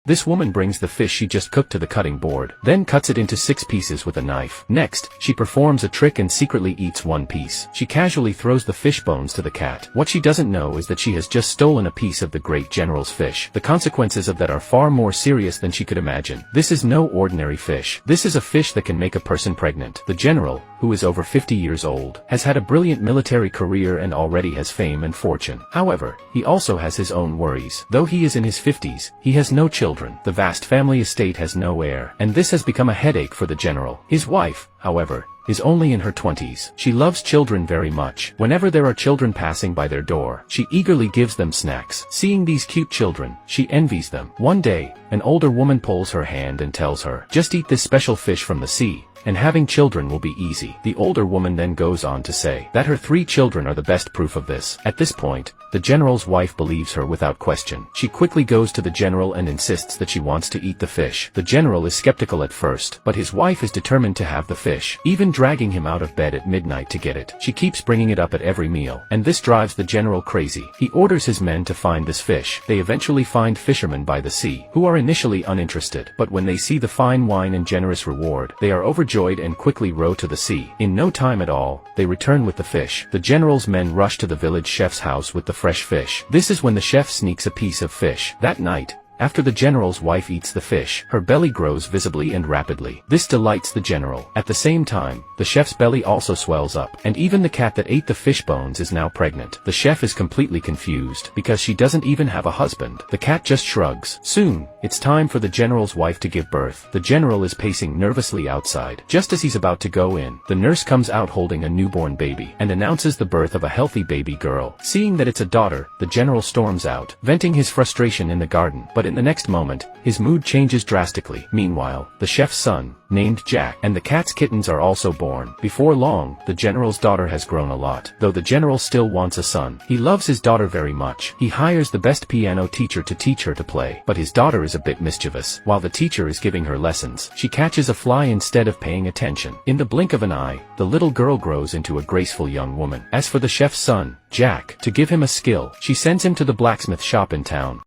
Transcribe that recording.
This woman brings the fish she just cooked to the cutting board, then cuts it into 6 pieces with a knife. Next, she performs a trick and secretly eats one piece. She casually throws the fish bones to the cat. What she doesn't know is that she has just stolen a piece of the great general's fish. The consequences of that are far more serious than she could imagine. This is no ordinary fish. This is a fish that can make a person pregnant. The general, who is over 50 years old, has had a brilliant military career and already has fame and fortune. However, he also has his own worries. Though he is in his 50s, he has no children. The vast family estate has no heir, and this has become a headache for the general. His wife, however, is only in her 20s. She loves children very much. Whenever there are children passing by their door, she eagerly gives them snacks. Seeing these cute children, she envies them. One day, an older woman pulls her hand and tells her, "Just eat this special fish from the sea, and having children will be easy." The older woman then goes on to say that her 3 children are the best proof of this. At this point, the general's wife believes her without question. She quickly goes to the general and insists that she wants to eat the fish. The general is skeptical at first, but his wife is determined to have the fish, even dragging him out of bed at midnight to get it. She keeps bringing it up at every meal, and this drives the general crazy. He orders his men to find this fish. They eventually find fishermen by the sea, who are initially uninterested, but when they see the fine wine and generous reward, they are overjoyed and quickly row to the sea. In no time at all, they return with the fish. The general's men rush to the village chef's house with the fresh fish. This is when the chef sneaks a piece of fish. That night, after the general's wife eats the fish, her belly grows visibly and rapidly. This delights the general. At the same time, the chef's belly also swells up, and even the cat that ate the fish bones is now pregnant. The chef is completely confused, because she doesn't even have a husband. The cat just shrugs. Soon, it's time for the general's wife to give birth. The general is pacing nervously outside. Just as he's about to go in, the nurse comes out holding a newborn baby, and announces the birth of a healthy baby girl. Seeing that it's a daughter, the general storms out, venting his frustration in the garden. But in the next moment, his mood changes drastically. Meanwhile, the chef's son, named Jack, and the cat's kittens are also born. Before long, the general's daughter has grown a lot. Though the general still wants a son, he loves his daughter very much. He hires the best piano teacher to teach her to play, but his daughter is a bit mischievous. While the teacher is giving her lessons, she catches a fly instead of paying attention. In the blink of an eye, the little girl grows into a graceful young woman. As for the chef's son, Jack, to give him a skill, she sends him to the blacksmith shop in town.